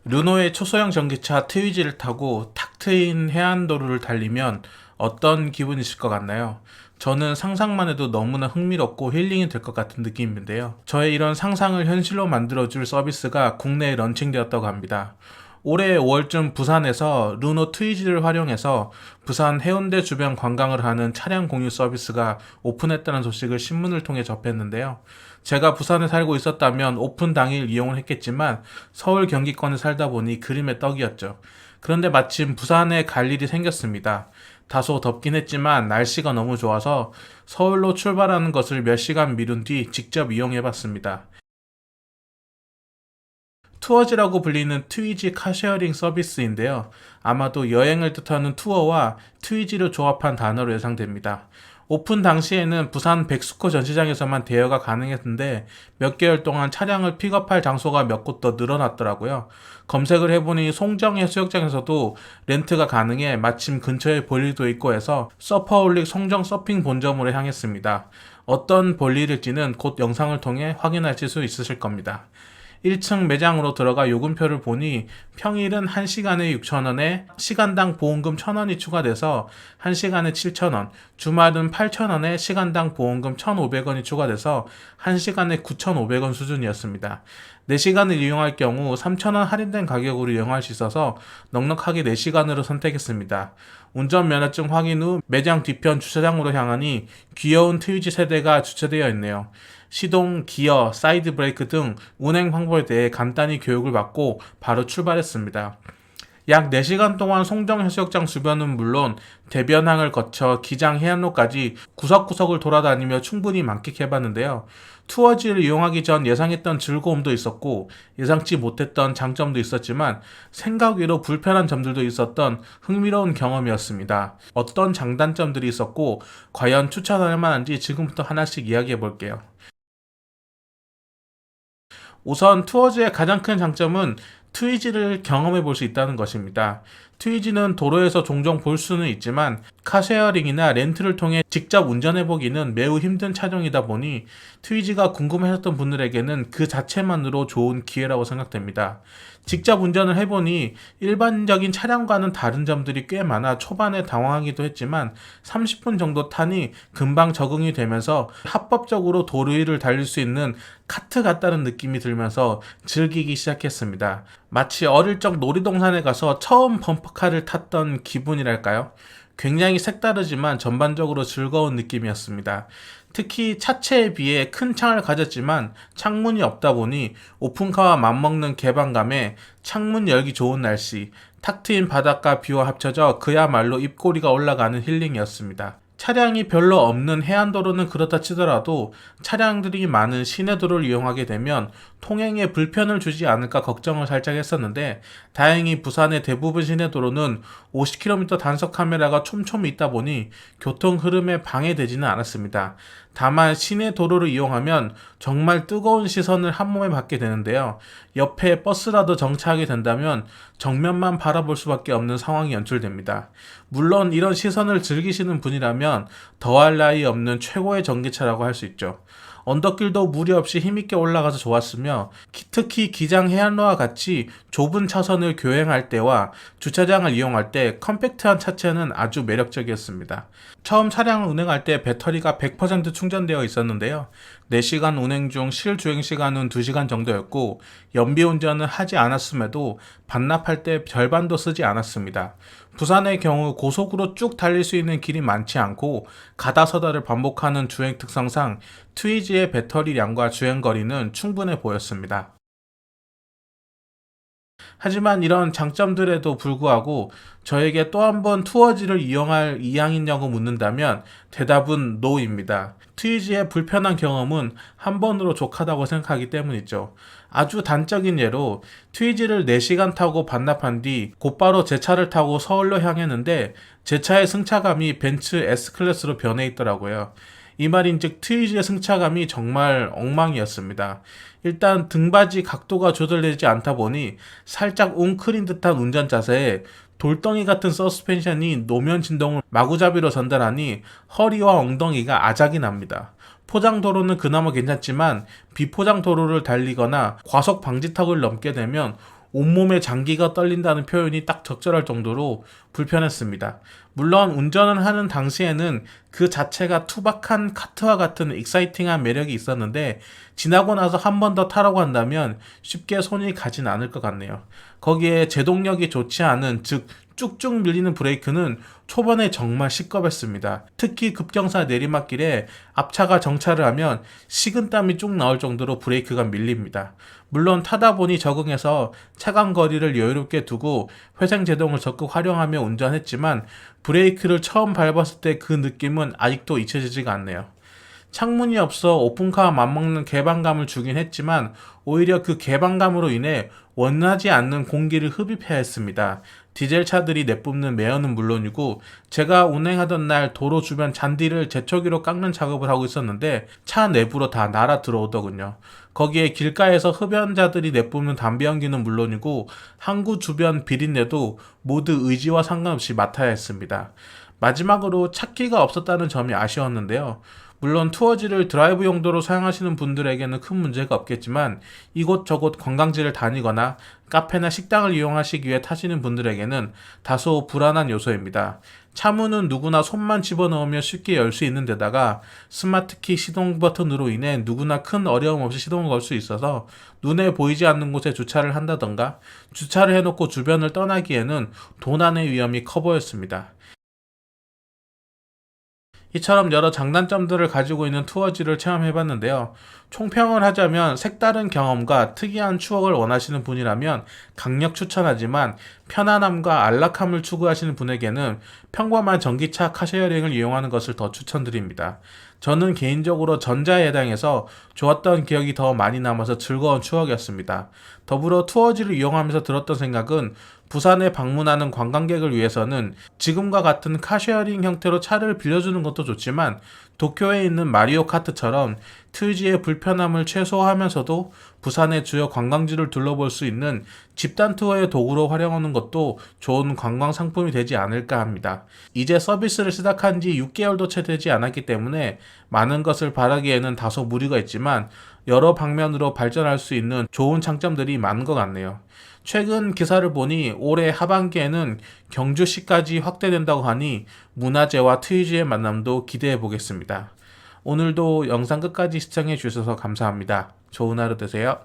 르노의 초소형 전기차 트위지를 타고 탁 트인 해안도로를 달리면 어떤 기분이실 것 같나요? 저는 상상만 해도 너무나 흥미롭고 힐링이 될 것 같은 느낌인데요. 저의 이런 상상을 현실로 만들어줄 서비스가 국내에 런칭되었다고 합니다. 올해 5월쯤 부산에서 르노 트위지를 활용해서 부산 해운대 주변 관광을 하는 차량 공유 서비스가 오픈했다는 소식을 신문을 통해 접했는데요. 제가 부산에 살고 있었다면 오픈 당일 이용을 했겠지만 서울 경기권에 살다 보니 그림의 떡이었죠. 그런데 마침 부산에 갈 일이 생겼습니다. 다소 덥긴 했지만 날씨가 너무 좋아서 서울로 출발하는 것을 몇 시간 미룬 뒤 직접 이용해봤습니다. 투어지라고 불리는 트위지 카쉐어링 서비스인데요. 아마도 여행을 뜻하는 투어와 트위지를 조합한 단어로 예상됩니다. 오픈 당시에는 부산 백스코 전시장에서만 대여가 가능했는데 몇 개월 동안 차량을 픽업할 장소가 몇 곳 더 늘어났더라고요. 검색을 해보니 송정 해수욕장에서도 렌트가 가능해 마침 근처에 볼일도 있고 해서 서퍼올릭 송정 서핑 본점으로 향했습니다. 어떤 볼일일지는 곧 영상을 통해 확인하실 수 있으실 겁니다. 1층 매장으로 들어가 요금표를 보니 평일은 1시간에 6,000원에 시간당 보험금 1,000원이 추가돼서 1시간에 7,000원, 주말은 8,000원에 시간당 보험금 1,500원이 추가돼서 1시간에 9,500원 수준이었습니다. 4시간을 이용할 경우 3,000원 할인된 가격으로 이용할 수 있어서 넉넉하게 4시간으로 선택했습니다. 운전면허증 확인 후 매장 뒤편 주차장으로 향하니 귀여운 트위지 세대가 주차되어 있네요. 시동, 기어, 사이드 브레이크 등 운행 방법에 대해 간단히 교육을 받고 바로 출발했습니다. 약 4시간 동안 송정해수욕장 주변은 물론 대변항을 거쳐 기장 해안로까지 구석구석을 돌아다니며 충분히 만끽해봤는데요. 투어지를 이용하기 전 예상했던 즐거움도 있었고 예상치 못했던 장점도 있었지만 생각 외로 불편한 점들도 있었던 흥미로운 경험이었습니다. 어떤 장단점들이 있었고 과연 추천할 만한지 지금부터 하나씩 이야기해 볼게요. 우선 투어즈의 가장 큰 장점은 트위지를 경험해 볼 수 있다는 것입니다. 트위지는 도로에서 종종 볼 수는 있지만 카쉐어링이나 렌트를 통해 직접 운전해 보기는 매우 힘든 차종이다 보니 트위지가 궁금하셨던 분들에게는 그 자체만으로 좋은 기회라고 생각됩니다. 직접 운전을 해보니 일반적인 차량과는 다른 점들이 꽤 많아 초반에 당황하기도 했지만 30분 정도 타니 금방 적응이 되면서 합법적으로 도로 위를 달릴 수 있는 카트 같다는 느낌이 들면서 즐기기 시작했습니다. 마치 어릴 적 놀이동산에 가서 처음 범퍼카를 탔던 기분이랄까요? 굉장히 색다르지만 전반적으로 즐거운 느낌이었습니다. 특히 차체에 비해 큰 창을 가졌지만 창문이 없다 보니 오픈카와 맞먹는 개방감에 창문 열기 좋은 날씨, 탁 트인 바닷가 뷰와 합쳐져 그야말로 입꼬리가 올라가는 힐링이었습니다. 차량이 별로 없는 해안도로는 그렇다 치더라도 차량들이 많은 시내도로를 이용하게 되면 통행에 불편을 주지 않을까 걱정을 살짝 했었는데 다행히 부산의 대부분 시내도로는 50km 단속 카메라가 촘촘히 있다 보니 교통 흐름에 방해되지는 않았습니다. 다만 시내 도로를 이용하면 정말 뜨거운 시선을 한몸에 받게 되는데요. 옆에 버스라도 정차하게 된다면 정면만 바라볼 수밖에 없는 상황이 연출됩니다. 물론 이런 시선을 즐기시는 분이라면 더할 나위 없는 최고의 전기차라고 할 수 있죠. 언덕길도 무리 없이 힘있게 올라가서 좋았으며 특히 기장 해안로와 같이 좁은 차선을 교행할 때와 주차장을 이용할 때 컴팩트한 차체는 아주 매력적이었습니다. 처음 차량을 운행할 때 배터리가 100% 충전되어 있었는데요. 4시간 운행 중 실주행시간은 2시간 정도였고 연비운전을 하지 않았음에도 반납할 때 절반도 쓰지 않았습니다. 부산의 경우 고속으로 쭉 달릴 수 있는 길이 많지 않고 가다서다를 반복하는 주행 특성상 트위지의 배터리량과 주행거리는 충분해 보였습니다. 하지만 이런 장점들에도 불구하고 저에게 또 한 번 투어지를 이용할 이양이냐고 묻는다면 대답은 노입니다. 트위지의 불편한 경험은 한 번으로 족하다고 생각하기 때문이죠. 아주 단적인 예로 트위지를 4시간 타고 반납한 뒤 곧바로 제 차를 타고 서울로 향했는데 제 차의 승차감이 벤츠 S클래스로 변해 있더라고요. 이 말인즉 트위지의 승차감이 정말 엉망이었습니다. 일단 등받이 각도가 조절되지 않다 보니 살짝 웅크린 듯한 운전 자세에 돌덩이 같은 서스펜션이 노면 진동을 마구잡이로 전달하니 허리와 엉덩이가 아작이 납니다. 포장도로는 그나마 괜찮지만 비포장 도로를 달리거나 과속 방지턱을 넘게 되면 온몸에 장기가 떨린다는 표현이 딱 적절할 정도로 불편했습니다. 물론 운전을 하는 당시에는 그 자체가 투박한 카트와 같은 익사이팅한 매력이 있었는데 지나고 나서 한 번 더 타라고 한다면 쉽게 손이 가진 않을 것 같네요. 거기에 제동력이 좋지 않은, 즉 쭉쭉 밀리는 브레이크는 초반에 정말 시겁했습니다. 특히 급경사 내리막길에 앞차가 정차를 하면 식은땀이 쭉 나올 정도로 브레이크가 밀립니다. 물론 타다 보니 적응해서 차간 거리를 여유롭게 두고 회생 제동을 적극 활용하며 운전했지만 브레이크를 처음 밟았을 때 그 느낌은 아직도 잊혀지지가 않네요. 창문이 없어 오픈카와 맞먹는 개방감을 주긴 했지만 오히려 그 개방감으로 인해 원하지 않는 공기를 흡입해야 했습니다. 디젤 차들이 내뿜는 매연은 물론이고 제가 운행하던 날 도로 주변 잔디를 제초기로 깎는 작업을 하고 있었는데 차 내부로 다 날아 들어오더군요. 거기에 길가에서 흡연자들이 내뿜는 담배 연기는 물론이고 항구 주변 비린내도 모두 의지와 상관없이 맡아야 했습니다. 마지막으로 차키가 없었다는 점이 아쉬웠는데요. 물론 투어지를 드라이브 용도로 사용하시는 분들에게는 큰 문제가 없겠지만 이곳저곳 관광지를 다니거나 카페나 식당을 이용하시기 위해 타시는 분들에게는 다소 불안한 요소입니다. 차문은 누구나 손만 집어넣으며 쉽게 열 수 있는 데다가 스마트키 시동 버튼으로 인해 누구나 큰 어려움 없이 시동을 걸 수 있어서 눈에 보이지 않는 곳에 주차를 한다던가 주차를 해놓고 주변을 떠나기에는 도난의 위험이 커 보였습니다. 이처럼 여러 장단점들을 가지고 있는 투어지를 체험해봤는데요. 총평을 하자면 색다른 경험과 특이한 추억을 원하시는 분이라면 강력 추천하지만 편안함과 안락함을 추구하시는 분에게는 평범한 전기차 카쉐어링을 이용하는 것을 더 추천드립니다. 저는 개인적으로 전자에 해당해서 좋았던 기억이 더 많이 남아서 즐거운 추억이었습니다. 더불어 투어지를 이용하면서 들었던 생각은 부산에 방문하는 관광객을 위해서는 지금과 같은 카쉐어링 형태로 차를 빌려주는 것도 좋지만 도쿄에 있는 마리오 카트처럼 트위지의 불편함을 최소화하면서도 부산의 주요 관광지를 둘러볼 수 있는 집단 투어의 도구로 활용하는 것도 좋은 관광 상품이 되지 않을까 합니다. 이제 서비스를 시작한 지 6개월도 채 되지 않았기 때문에 많은 것을 바라기에는 다소 무리가 있지만 여러 방면으로 발전할 수 있는 좋은 장점들이 많은 것 같네요. 최근 기사를 보니 올해 하반기에는 경주시까지 확대된다고 하니 문화재와 트위지의 만남도 기대해 보겠습니다. 오늘도 영상 끝까지 시청해 주셔서 감사합니다. 좋은 하루 되세요.